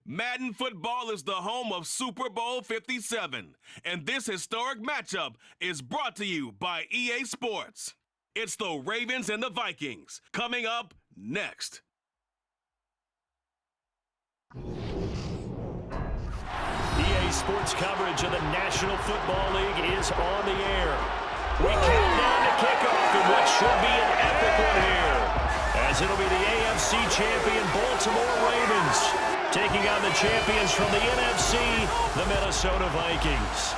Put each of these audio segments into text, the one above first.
Madden football is the home of Super Bowl 57, and this historic matchup is brought to you by EA Sports. It's the Ravens and the Vikings, coming up next. EA Sports coverage of the National Football League is on the air. We count down to kickoff in what should be an epic one here, as it'll be the AFC champion Baltimore Ravens taking on the champions from the NFC, the Minnesota Vikings.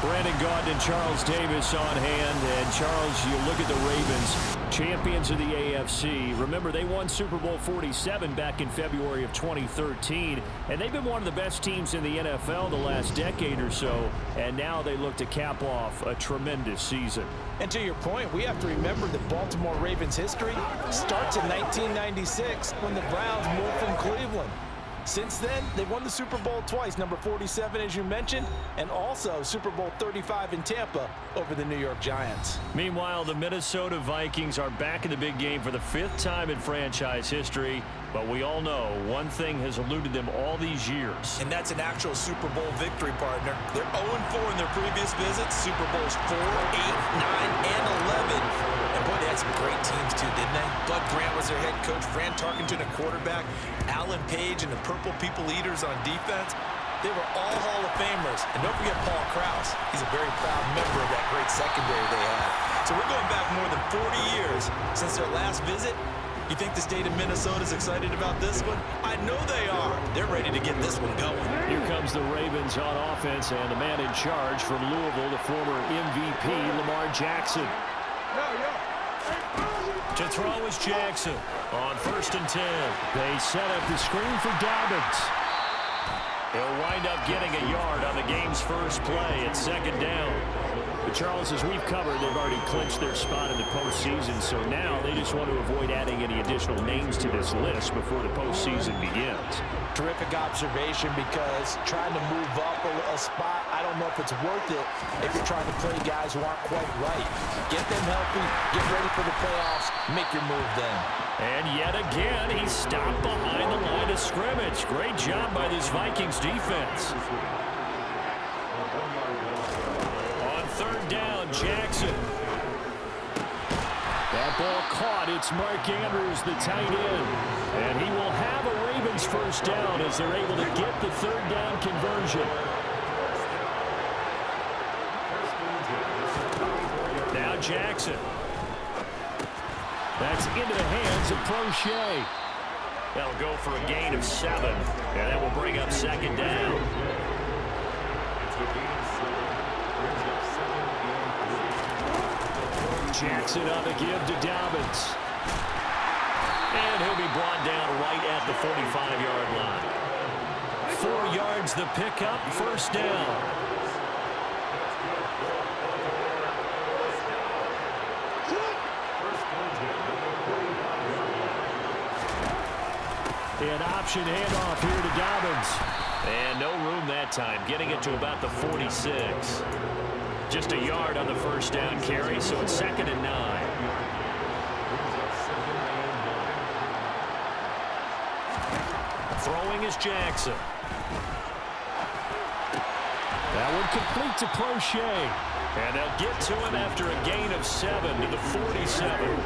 Brandon Gaudin and Charles Davis on hand. And Charles, you look at the Ravens, champions of the AFC. Remember, they won Super Bowl 47 back in February of 2013. And they've been one of the best teams in the NFL the last decade or so. And now they look to cap off a tremendous season. And to your point, we have to remember that Baltimore Ravens history starts in 1996 when the Browns moved from Cleveland. Since then, they've won the Super Bowl twice, number 47, as you mentioned, and also Super Bowl 35 in Tampa over the New York Giants. Meanwhile, the Minnesota Vikings are back in the big game for the 5th time in franchise history, but we all know one thing has eluded them all these years. And that's an actual Super Bowl victory, partner. They're 0-4 in their previous visits, Super Bowls 4, 8, 9, and 11. And boy, they had some great teams too, didn't they? Bud Grant was their head coach, Fran Tarkenton a quarterback, Alan Page and the Purple People Eaters on defense. They were all Hall of Famers. And don't forget Paul Krause. He's a very proud member of that great secondary they had. So we're going back more than 40 years since their last visit. You think the state of Minnesota is excited about this one? I know they are. They're ready to get this one going. Here comes the Ravens on offense, and the man in charge from Louisville, the former MVP, Lamar Jackson. To throw is Jackson on 1st and 10. They set up the screen for Dobbins. He'll wind up getting a yard on the game's first play at 2nd down. But Charles, as we've covered, they've already clinched their spot in the postseason, so now they just want to avoid adding any additional names to this list before the postseason begins. Terrific observation, because trying to move up a spot, I don't know if it's worth it if you're trying to play guys who aren't quite right. Get them healthy, get ready for the playoffs, make your move then. And yet again, he's stopped behind the line of scrimmage. Great job by this Vikings defense. On 3rd down, Jackson. That ball caught. It's Mark Andrews, the tight end. And he will have a Ravens 1st down as they're able to get the 3rd down conversion. Now Jackson. That's into the hands of Prochet. That'll go for a gain of 7. And that will bring up 2nd down. Jackson on the give to Dobbins. And he'll be brought down right at the 45-yard line. 4 yards the pickup, 1st down. An option handoff here to Dobbins. And no room that time, getting it to about the 46. Just a yard on the 1st down carry, so it's 2nd and 9. Throwing is Jackson. That one complete to Prochet. And they'll get to him after a gain of 7 to the 47.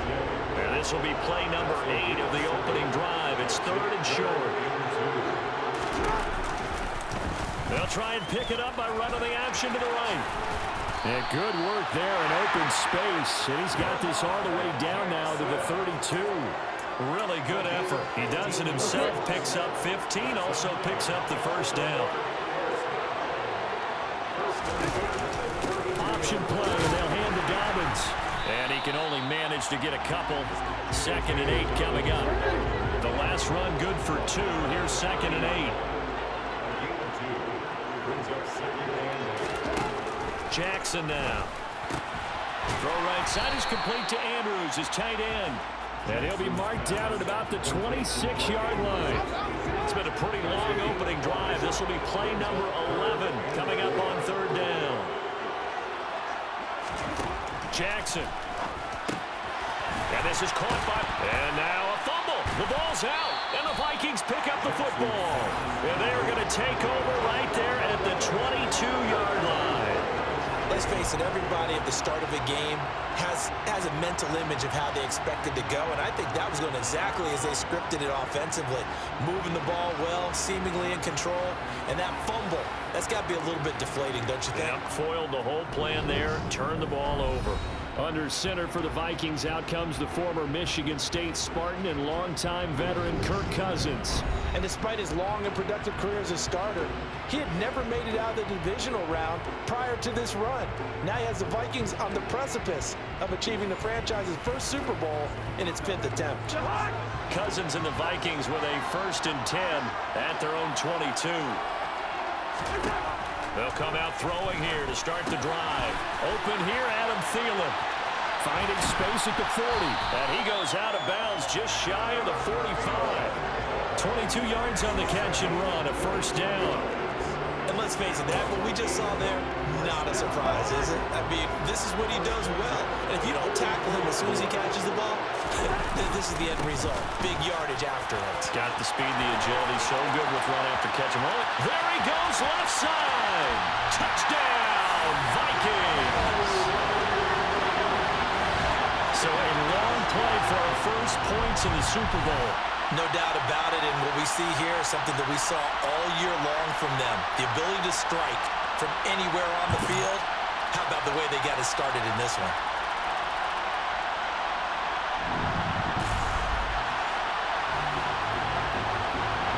And this will be play number 8 of the opening drive. It's 3rd and short. They'll try and pick it up by running the option to the right. And good work there in open space. And he's got this all the way down now to the 32. Really good effort. He does it himself, picks up 15, also picks up the 1st down. Option play, and they'll hand to Dobbins. And he can only manage to get a couple. 2nd and 8 coming up. The last run good for 2. Here's 2nd and 8. Jackson now. Throw right side is complete to Andrews, his tight end. And he'll be marked down at about the 26-yard line. It's been a pretty long opening drive. This will be play number 11 coming up on 3rd down. Jackson pass is caught by, and now a fumble. The ball's out, and the Vikings pick up the football. And they're going to take over right there at the 22-yard line. Let's face it, everybody at the start of a game has a mental image of how they expect it to go, and I think that was going exactly as they scripted it offensively. Moving the ball well, seemingly in control, and that fumble, that's got to be a little bit deflating, don't you think? Yep, foiled the whole plan there, turned the ball over. Under center for the Vikings, out comes the former Michigan State Spartan and longtime veteran Kirk Cousins. And despite his long and productive career as a starter, he had never made it out of the divisional round prior to this run. Now he has the Vikings on the precipice of achieving the franchise's first Super Bowl in its 5th attempt. Cousins and the Vikings with a 1st and 10 at their own 22. They'll come out throwing here to start the drive. Open here, Adam Thielen. Finding space at the 40. And he goes out of bounds just shy of the 45. 22 yards on the catch and run, a 1st down. And let's face it, that what we just saw there, not a surprise, is it? I mean, this is what he does well. And if you don't tackle him as soon as he catches the ball, this is the end result. Big yardage after it. Got the speed, the agility, so good with run after catch and run. There he goes, left side. Touchdown, Vikings. So a long play for our first points in the Super Bowl. No doubt about it, and what we see here is something that we saw all year long from them. The ability to strike from anywhere on the field. How about the way they got it started in this one?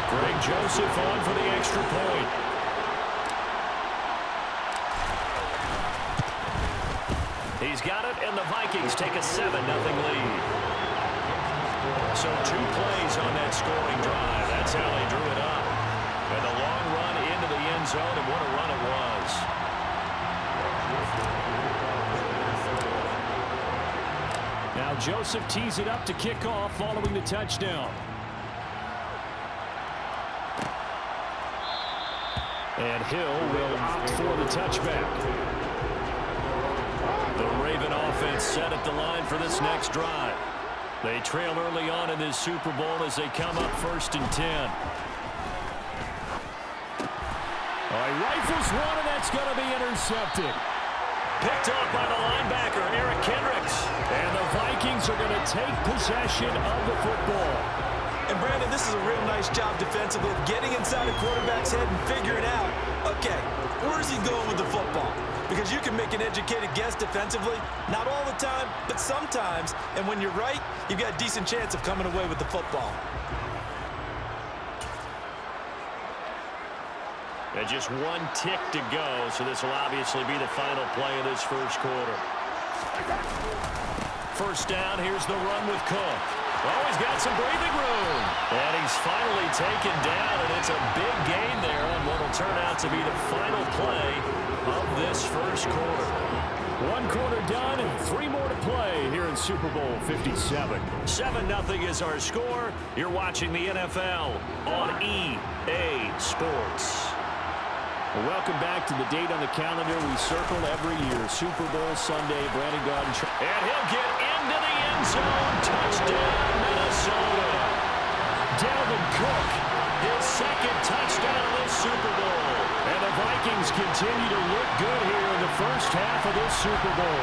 Greg Joseph on for the extra point. He's got it, and the Vikings take a 7-0 lead. So 2 plays on that scoring drive. That's how they drew it up. And a long run into the end zone, and what a run it was. Now Joseph tees it up to kick off following the touchdown. And Hill will opt for the touchback. The Raven offense set at the line for this next drive. They trail early on in this Super Bowl as they come up 1st and 10. He rifles one, and that's going to be intercepted. Picked off by the linebacker, Eric Kendricks. And the Vikings are going to take possession of the football. And Brandon, this is a real nice job defensively of getting inside a quarterback's head and figuring out, okay, where's he going with the football? Because you can make an educated guess defensively, not all the time, but sometimes. And when you're right, you've got a decent chance of coming away with the football. And just 1 tick to go, so this will obviously be the final play of this first quarter. 1st down, here's the run with Cook. Oh, he's got some breathing room. And he's finally taken down, and it's a big gain there on what will turn out to be the final play of this first quarter. 1 quarter done, and 3 more to play here in Super Bowl 57. 7-0 is our score. You're watching the NFL on EA Sports. Welcome back to the date on the calendar we circle every year. Super Bowl Sunday, Brandon Garden. And he'll get into the end zone. Touchdown, Minnesota. Dalvin Cook, his 2nd touchdown of this Super Bowl. And the Vikings continue to look good here in the first half of this Super Bowl.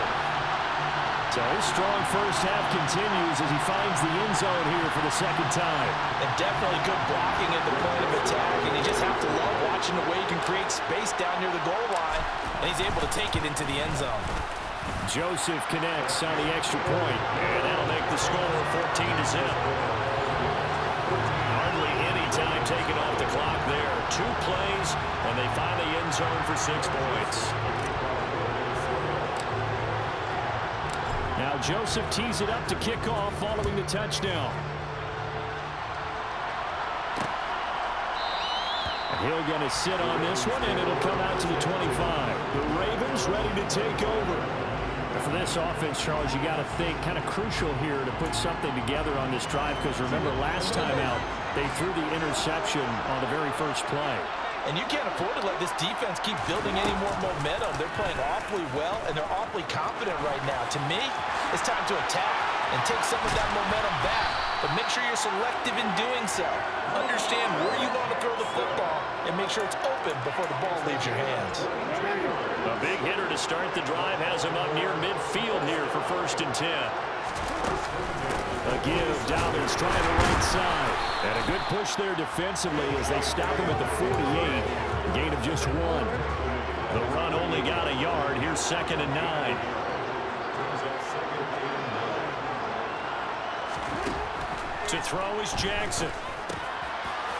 So his strong first half continues as he finds the end zone here for the 2nd time. And definitely good blocking at the point of attack, and you just have to love watching the way he can create space down near the goal line, and he's able to take it into the end zone. Joseph connects on the extra point, and that'll make the score 14-0. Hardly any time taken off the clock there. 2 plays, and they find the end zone for 6 points. Now Joseph tees it up to kick off following the touchdown. Hill going to sit on this one, and it'll come out to the 25. The Ravens ready to take over. For this offense, Charles, you got to think kind of crucial here to put something together on this drive, because remember last time out they threw the interception on the very first play. And you can't afford to let this defense keep building any more momentum. They're playing awfully well, and they're awfully confident right now. To me, it's time to attack and take some of that momentum back. But make sure you're selective in doing so. Understand where you want to throw the football and make sure it's open before the ball leaves your hands. A big hitter to start the drive has him up near midfield here for 1st and 10. A give, Dobbins trying the right side. And a good push there defensively as they stop him at the 48. A gain of just 1. The run only got a yard. Here's 2nd and 9. To throw is Jackson.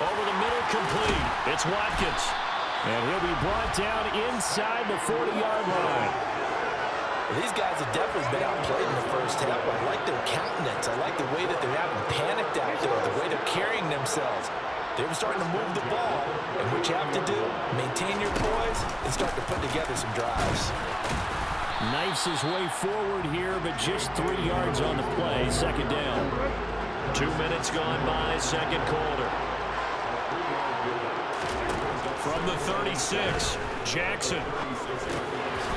Over the middle, complete. It's Watkins. And he'll be brought down inside the 40-yard line. These guys have definitely been outplayed in the first half. I like their countenance. I like the way that they're having panicked out there, the way they're carrying themselves. They're starting to move the ball. And what you have to do, maintain your poise and start to put together some drives. Knifes his way forward here, but just 3 yards on the play. 2nd down. 2 minutes gone by, 2nd quarter. From the 36, Jackson.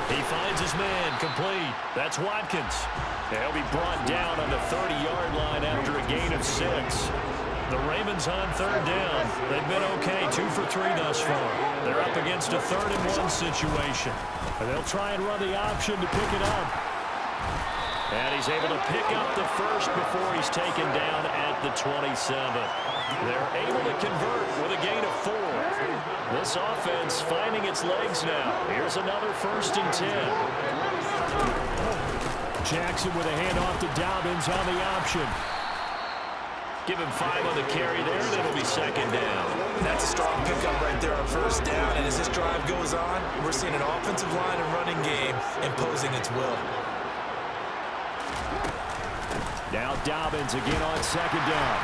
He finds his man, complete. That's Watkins. He'll be brought down on the 30-yard line after a gain of 6. The Ravens on 3rd down. They've been okay, 2 for 3 thus far. They're up against a 3rd and 1 situation. And they'll try and run the option to pick it up. And he's able to pick up the first before he's taken down at the 27. They're able to convert with a gain of 4. This offense finding its legs now. Here's another 1st and 10. Jackson with a handoff to Dobbins on the option. Give him 5 on the carry there, and it'll be 2nd down. That's a strong pickup right there on 1st down. And as this drive goes on, we're seeing an offensive line and running game imposing its will. Now Dobbins again on 2nd down.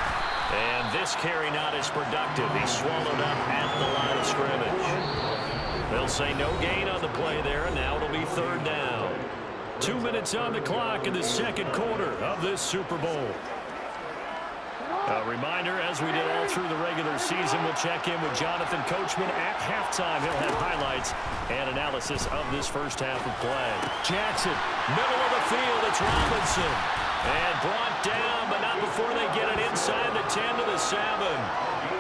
And this carry not as productive. He's swallowed up at the line of scrimmage. They'll say no gain on the play there, and now it'll be 3rd down. 2 minutes on the clock in the 2nd quarter of this Super Bowl. A reminder, as we did all through the regular season, we'll check in with Jonathan Coachman at halftime. He'll have highlights and analysis of this first half of play. Jackson, middle of the field, it's Robinson. And brought down, but not before they get it inside the 10 to the 7.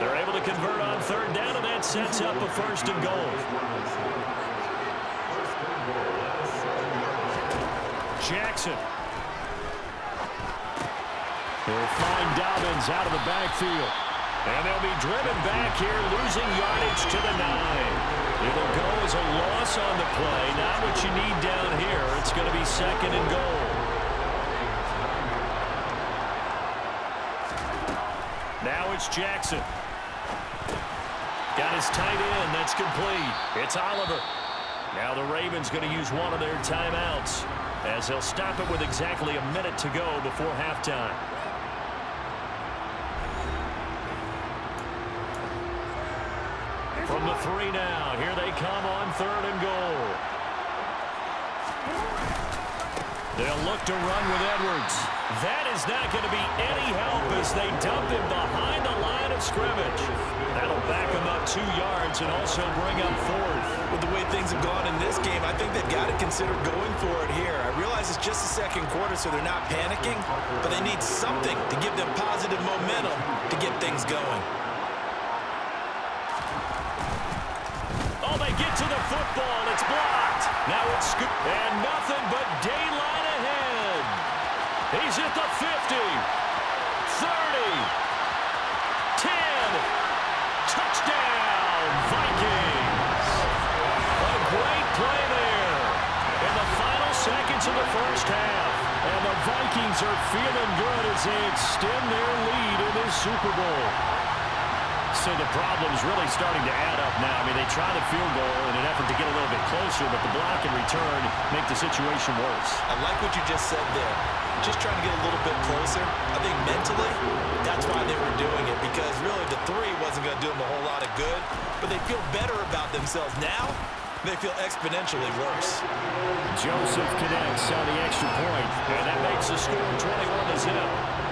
They're able to convert on 3rd down, and that sets up a 1st and goal. Jackson. He'll find Dobbins out of the backfield. And they'll be driven back here, losing yardage to the 9. It'll go as a loss on the play. Not what you need down here. It's going to be 2nd and goal. Now it's Jackson. Got his tight end. That's complete. It's Oliver. Now the Ravens going to use one of their timeouts as they'll stop it with exactly a minute to go before halftime. From the 3 now. Here they come on 3rd and goal. They'll look to run with Edwards. That is not going to be any help as they dump him behind the line of scrimmage. That'll back him up 2 yards and also bring up 4th. With the way things have gone in this game, I think they've got to consider going for it here. I realize it's just the 2nd quarter, so they're not panicking, but they need something to give them positive momentum to get things going. Oh, they get to the football. It's blocked. Now it's scooped. And nothing but daylight ahead. He's at the 50, 30, 10. Touchdown, Vikings. A great play there in the final seconds of the first half. And the Vikings are feeling good as they extend their lead in this Super Bowl. So the problem's really starting to add up now. I mean, they try the field goal in an effort to get a little bit closer, but the block and return make the situation worse. I like what you just said there. Just trying to get a little bit closer. I think mentally, that's why they were doing it, because really the 3 wasn't going to do them a whole lot of good, but they feel better about themselves now. They feel exponentially worse. Joseph connects on the extra point, and that makes the score 21-0.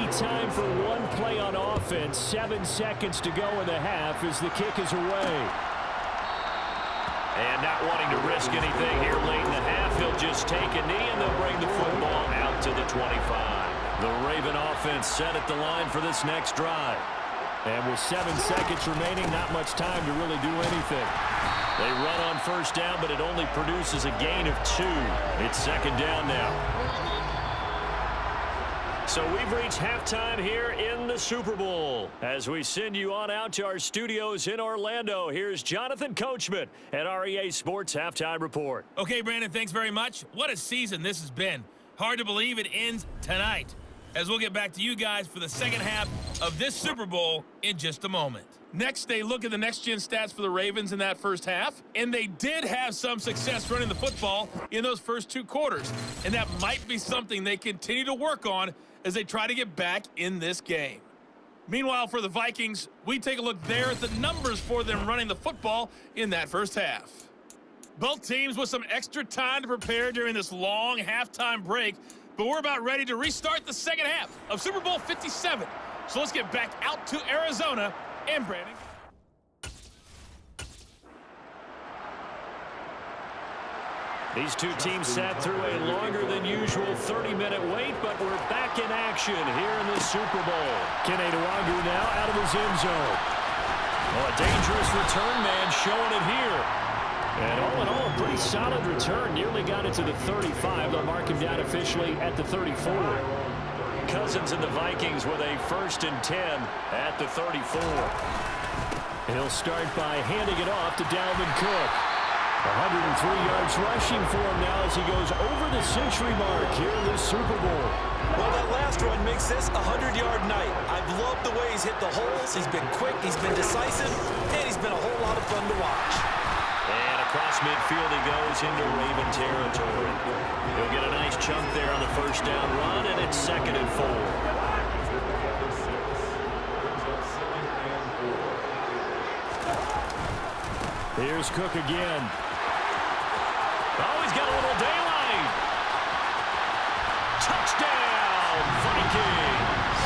Time for one play on offense. 7 seconds to go in the half as the kick is away. And not wanting to risk anything here late in the half, he'll just take a knee and they'll bring the football out to the 25. The Raven offense set at the line for this next drive. And with 7 seconds remaining, not much time to really do anything. They run on first down, but it only produces a gain of 2. It's second down now. So we've reached halftime here in the Super Bowl. As we send you on out to our studios in Orlando, here's Jonathan Coachman at our EA Sports Halftime Report. Okay, Brandon, thanks very much. What a season this has been. Hard to believe it ends tonight, as we'll get back to you guys for the second half of this Super Bowl in just a moment. Next, they look at the next-gen stats for the Ravens in that first half, and they did have some success running the football in those first 2 quarters, and that might be something they continue to work on as they try to get back in this game. Meanwhile, for the Vikings, we take a look there at the numbers for them running the football in that first half. Both teams with some extra time to prepare during this long halftime break, but we're about ready to restart the second half of Super Bowl 57. So let's get back out to Arizona and Brandon. These two teams sat through a longer than usual 30-minute wait, but we're back in action here in the Super Bowl. Keneduagu now out of his end zone. Oh, a dangerous return man showing it here. And all in all, a pretty solid return. Nearly got it to the 35. They'll mark him down officially at the 34. Cousins and the Vikings with a 1st and 10 at the 34. He'll start by handing it off to Dalvin Cook. 103 yards rushing for him now as he goes over the century mark here in this Super Bowl. Well, that last run makes this a 100-yard night. I've loved the way he's hit the holes. He's been quick, he's been decisive, and he's been a whole lot of fun to watch. And across midfield he goes into Raven territory. He'll get a nice chunk there on the first down run, and it's 2nd and 4. Here's Cook again. Oh, he's got a little daylight. Touchdown, Vikings.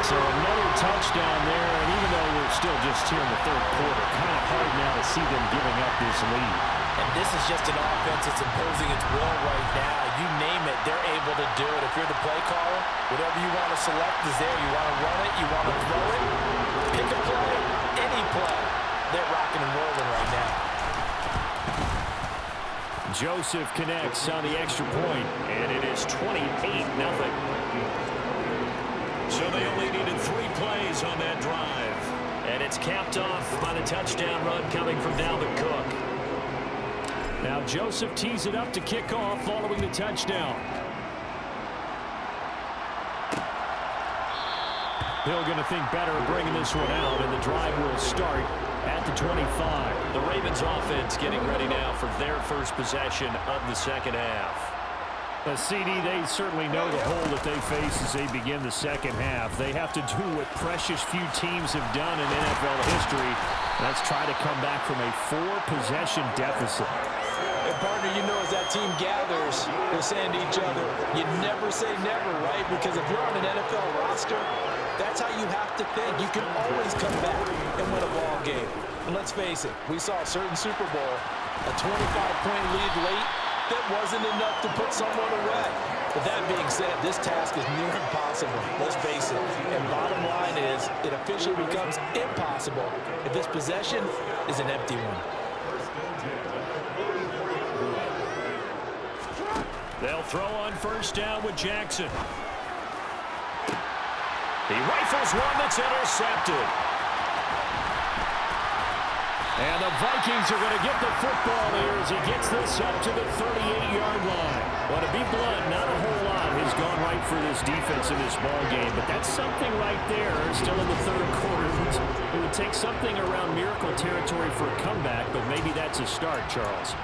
So another touchdown there, and even though we're still just here in the 3rd quarter, kind of hard now to see them giving up this lead. And this is just an offense that's imposing its will right now. You name it, they're able to do it. If you're the play caller, whatever you want to select is there. You want to run it, you want to throw it, pick a play, any play. They're rocking and rolling right now. Joseph connects on the extra point, and it is 28-0. So they only needed 3 plays on that drive. And it's capped off by the touchdown run coming from Dalvin Cook. Now Joseph tees it up to kick off following the touchdown. Hill going to think better of bringing this one out, and the drive will start at the 25. The Ravens offense getting ready now for their first possession of the second half. CD, they certainly know the hole that they face as they begin the second half. They have to do what precious few teams have done in NFL history. That's try to come back from a 4-possession deficit. And partner, you know, as that team gathers, they're saying to each other, you never say never, right? Because if you're on an NFL roster, that's how you have to think. You can always come back and win a ball game. And let's face it, we saw a certain Super Bowl, a 25-point lead late, that wasn't enough to put someone away. But that being said, this task is near impossible. Let's face it. And bottom line is, it officially becomes impossible if this possession is an empty one. They'll throw on first down with Jackson. He rifles one that's intercepted. And the Vikings are going to get the football here as he gets this up to the 38-yard line. Well, to be blunt, not a whole lot has gone right for this defense in this ball game, but that's something right there. Still in the 3rd quarter. It would take something around miracle territory for a comeback, but maybe that's a start, Charles.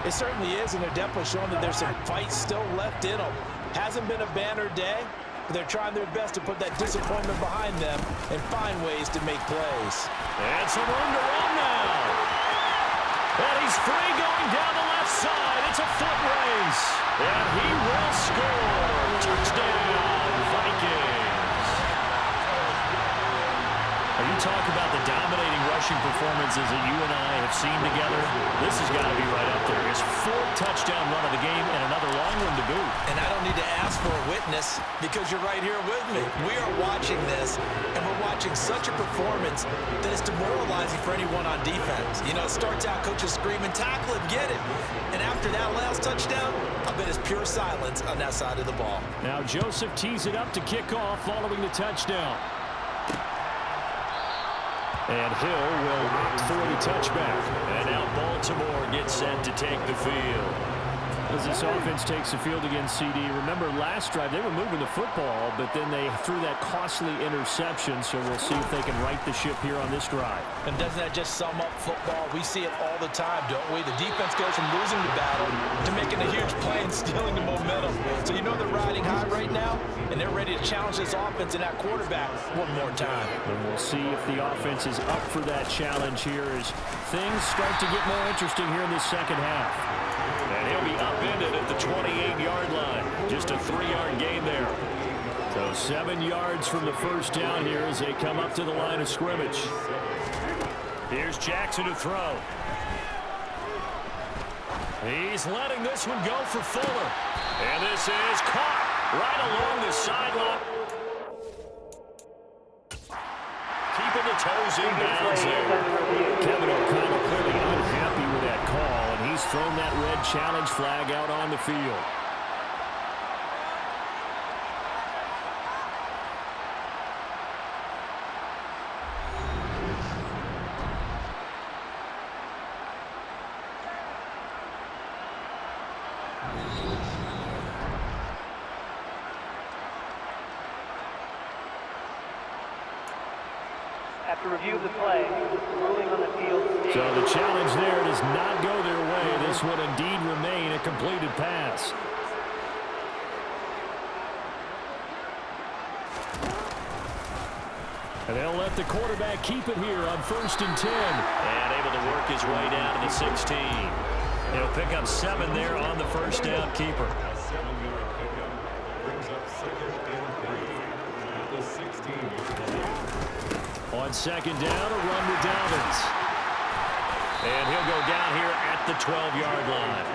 It certainly is, and they're definitely showing that there's some fight still left in them. Hasn't been a banner day, but they're trying their best to put that disappointment behind them and find ways to make plays. And some room to run now. And he's free going down the left side. It's a foot race. And he will score. Touchdown, Vikings. You talk about the dominating rush rushing performances that you and I have seen together, this has got to be right up there. His fourth touchdown run of the game and another long one to boot. And I don't need to ask for a witness because you're right here with me. We are watching this, and we're watching such a performance that is demoralizing for anyone on defense. You know, it starts out coaches screaming, tackle him, get it. And after that last touchdown, I bet it's pure silence on that side of the ball. Now Joseph tees it up to kick off following the touchdown. And Hill will opt for the touchback. And now Baltimore gets set to take the field. As this offense takes the field against CD, remember last drive they were moving the football, but then they threw that costly interception, so we'll see if they can right the ship here on this drive. And doesn't that just sum up football? We see it all the time, don't we? The defense goes from losing the battle to making a huge play and stealing the momentum. So you know they're riding high right now, and they're ready to challenge this offense and that quarterback one more time. And we'll see if the offense is up for that challenge here as things start to get more interesting here in the second half. And he'll be upended at the 28-yard line. Just a 3-yard gain there. So 7 yards from the first down here as they come up to the line of scrimmage. Here's Jackson to throw. He's letting this one go for Fuller. And this is caught right along the sideline. Keeping the toes in bounds there. Kevin O'Connell clearly unhappy with that call, and he's thrown that red challenge flag out on the field. After review of the play, ruling on the field. So the challenge there does not go their way. This would indeed remain a completed pass. And they'll let the quarterback keep it here on 1st and 10. And able to work his way down to the 16. He'll pick up 7 there on the first down keeper. On 2nd down, a run to Dobbins. And he'll go down here at the 12-yard line.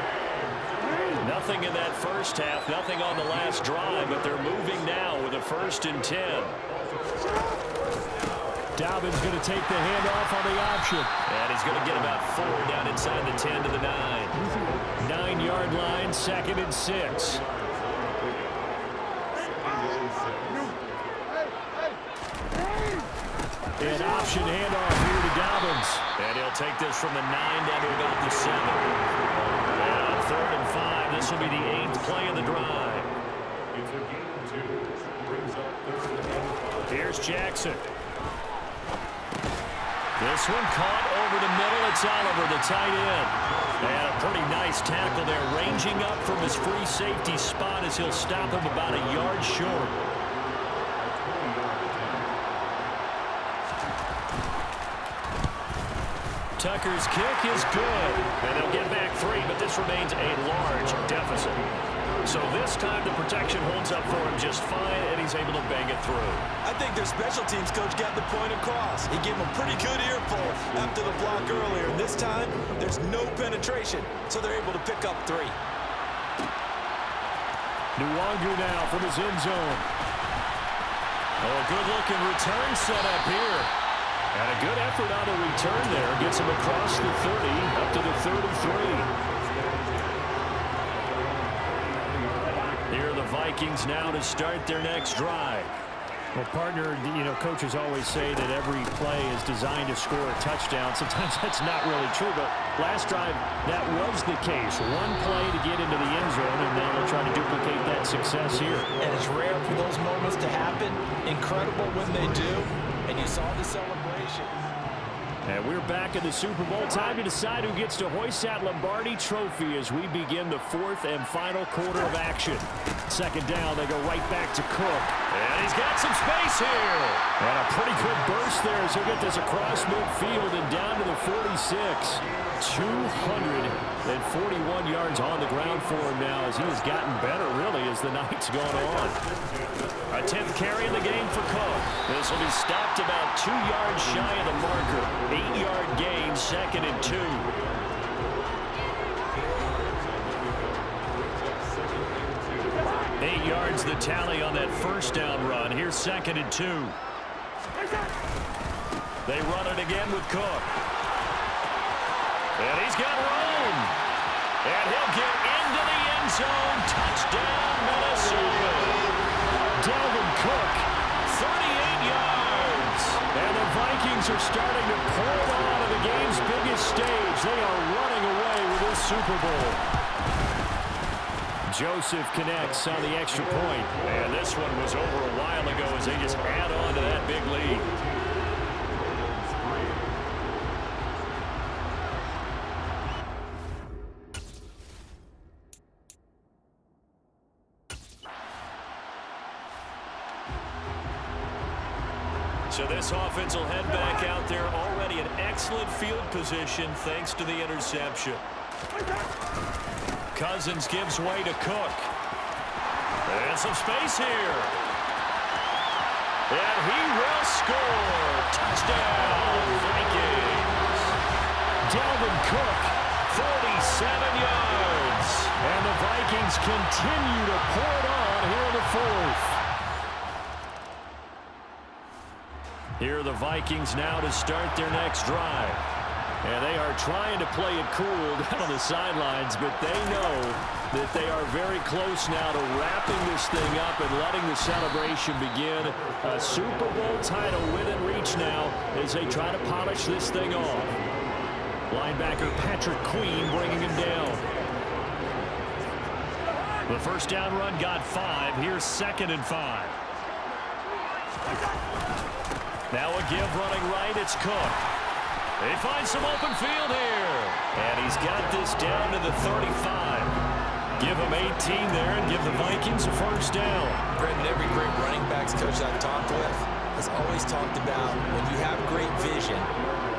Nothing in that first half, nothing on the last drive, but they're moving now with a 1st and 10. Dobbins going to take the handoff on the option. And he's going to get about 4 down inside the 10 to the 9. 9-yard line, 2nd and 6. An option handoff here to Dobbins. And he'll take this from the 9 down to about the 7. And on 3rd and 5, this will be the 8th play of the drive. Here's Jackson. This one caught over the middle. It's Oliver, the tight end. And a pretty nice tackle there, ranging up from his free safety spot as he'll stop him about a yard short. Tucker's kick is good. And they'll get back 3, but this remains a large deficit. So this time the protection holds up for him just fine, and he's able to bang it through. I think their special teams coach got the point across. He gave him a pretty good earful after the block earlier. And this time, there's no penetration, so they're able to pick up 3. Nwangu now from his end zone. Oh, good-looking return set up here. And a good effort on the return there. Gets him across the 30, up to the 33. Here are the Vikings now to start their next drive. Well, partner, you know, coaches always say that every play is designed to score a touchdown. Sometimes that's not really true, but last drive, that was the case. One play to get into the end zone, and now they'll try to duplicate that success here. And it's rare for those moments to happen. Incredible when they do. And you saw the celebration. And we're back in the Super Bowl. Time to decide who gets to hoist that Lombardi trophy as we begin the 4th and final quarter of action. 2nd down, they go right back to Cook. And he's got some space here. And a pretty good burst there as he'll get this across midfield and down to the 46. 241 yards on the ground for him now as he has gotten better, really, as the night's gone on. A 10th carry in the game for Cook. This will be stopped about 2 yards shy of the marker. 8 2nd and 2. Eight yards the tally on that first down run. Here's 2nd and 2. They run it again with Cook. And he's got room. And he'll get into the end zone. Touchdown, Minnesota. Dalvin Cook, 38 yards. And the Vikings are starting to pour it on at the game's biggest stage. They are running away with this Super Bowl. Joseph connects on the extra point. And this one was over a while ago as they just add on to that big lead. So this offense will head back out there, already in excellent field position thanks to the interception. Cousins gives way to Cook. And some space here. And he will score. Touchdown, Vikings. Dalvin Cook, 47 yards. And the Vikings continue to pour it on here in the fourth. Here are the Vikings now to start their next drive. And they are trying to play it cool down on the sidelines, but they know that they are very close now to wrapping this thing up and letting the celebration begin. A Super Bowl title within reach now as they try to polish this thing off. Linebacker Patrick Queen bringing him down. The first down run got 5. Here's 2nd and 5. Now a give running right. It's Cook. They find some open field here. And he's got this down to the 35. Give him 18 there and give the Vikings a first down. Brendan, every great running backs coach I've talked with has always talked about when you have great vision,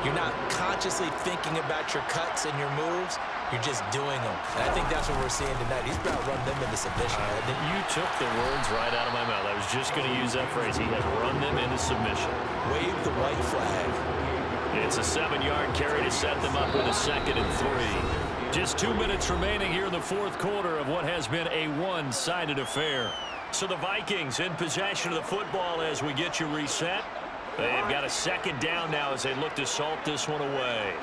you're not consciously thinking about your cuts and your moves. You're just doing them. And I think that's what we're seeing tonight. He's about to run them into submission. You took the words right out of my mouth. I was just going to use that phrase. He has run them into submission. Wave the white flag. It's a 7-yard carry to set them up with a 2nd and 3. Just 2 minutes remaining here in the fourth quarter of what has been a one-sided affair. So the Vikings in possession of the football as we get you reset. They've got a 2nd down now as they look to salt this one away.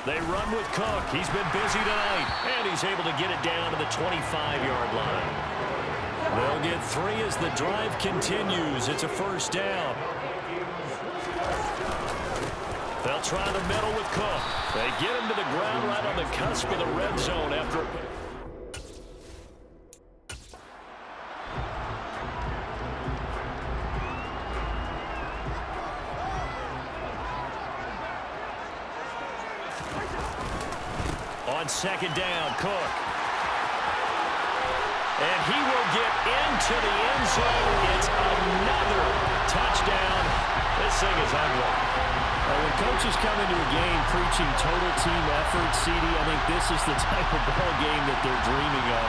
They run with Cook. He's been busy tonight, and he's able to get it down to the 25-yard line. They'll get 3 as the drive continues. It's a first down. They'll try the middle with Cook. They get him to the ground right on the cusp of the red zone after. On 2nd down, Cook. And he will get into the end zone. It's another touchdown. This thing is ugly. When coaches come into a game preaching total team effort, CD, I think this is the type of ball game that they're dreaming of.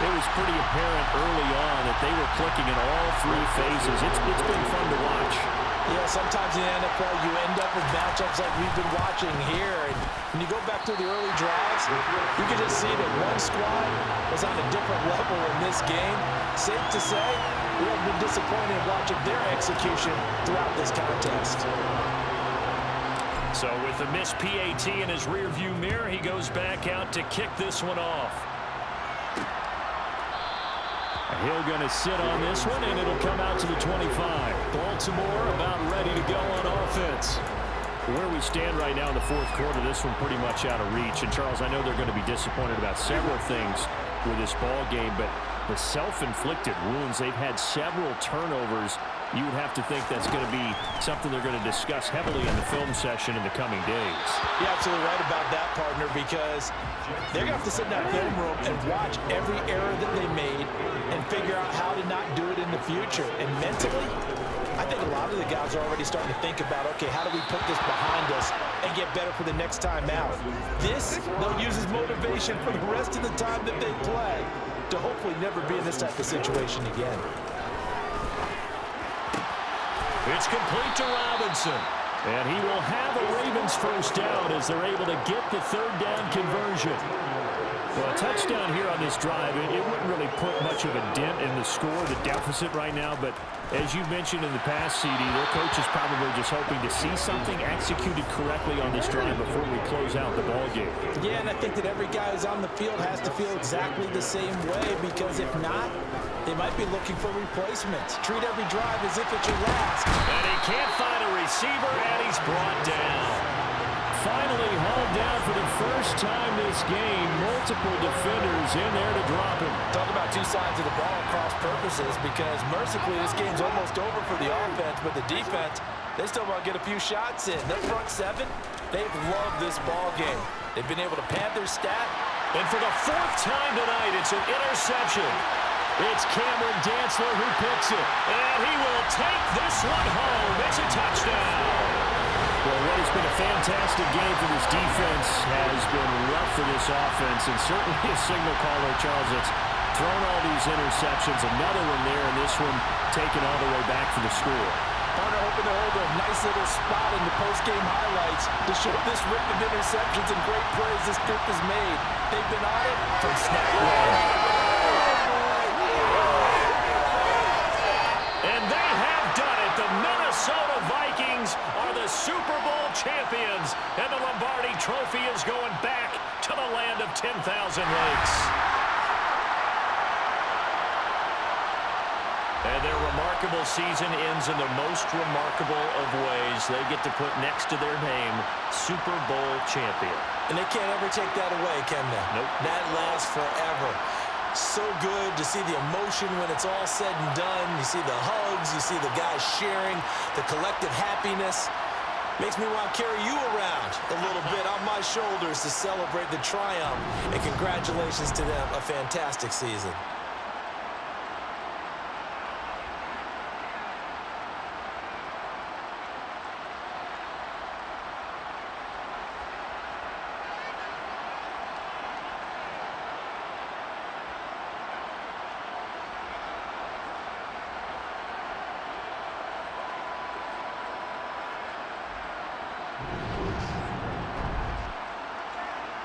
It was pretty apparent early on that they were clicking in all 3 phases. It's been fun to watch. Yeah, sometimes in the NFL you end up with matchups like we've been watching here. And when you go back to the early drives, you can just see that one squad was on a different level in this game. Safe to say, we have been disappointed watching their execution throughout this contest. So with the missed PAT in his rearview mirror, he goes back out to kick this one off. Hill going to sit on this one, and it'll come out to the 25. Baltimore about ready to go on offense. Where we stand right now in the fourth quarter, this one pretty much out of reach. And, Charles, I know they're going to be disappointed about several things with this ball game, but the self-inflicted wounds, they've had several turnovers. You would have to think that's going to be something they're going to discuss heavily in the film session in the coming days. You're absolutely right about that, partner, because they're going to have to sit in that film room and watch every error that they made and figure out how to not do it in the future. And mentally, I think a lot of the guys are already starting to think about, okay, how do we put this behind us and get better for the next time out? This, they'll use as motivation for the rest of the time that they play to hopefully never be in this type of situation again. It's complete to Robinson. And he will have a Ravens first down as they're able to get the third down conversion. Well, a touchdown here on this drive, it wouldn't really put much of a dent in the score, the deficit right now. But as you mentioned in the past, CD, their coach is probably just hoping to see something executed correctly on this drive before we close out the ballgame. Yeah, and I think that every guy who's on the field has to feel exactly the same way, because if not, they might be looking for replacements. Treat every drive as if it's your last. And he can't find a receiver, and he's brought down. Finally hauled down for the first time this game. Multiple defenders in there to drop him. Talk about two sides of the ball cross purposes, because mercifully this game's almost over for the offense, but the defense, they still want to get a few shots in. Their front seven, they've loved this ball game. They've been able to pad their stat. And for the fourth time tonight, it's an interception. It's Cameron Dantzler who picks it. And he will take this one home. It's a touchdown. Well, what has been a fantastic game for this defense has been rough for this offense, and certainly a signal caller, Charles, that's thrown all these interceptions. Another one there, and this one taken all the way back for the score. Partner hoping to hold a nice little spot in the post-game highlights to show this rip of interceptions and great plays this group has made. They've been on it from snap one. And they have done it. The Minnesota Vikings are the Super Bowl champions, and the Lombardi Trophy is going back to the land of 10,000 lakes. And their remarkable season ends in the most remarkable of ways. They get to put next to their name, Super Bowl champion. And they can't ever take that away, can they? Nope. That lasts forever. So good to see the emotion when it's all said and done. You see the hugs, you see the guys sharing, the collective happiness. Makes me want to carry you around a little bit on my shoulders to celebrate the triumph. And congratulations to them, a fantastic season.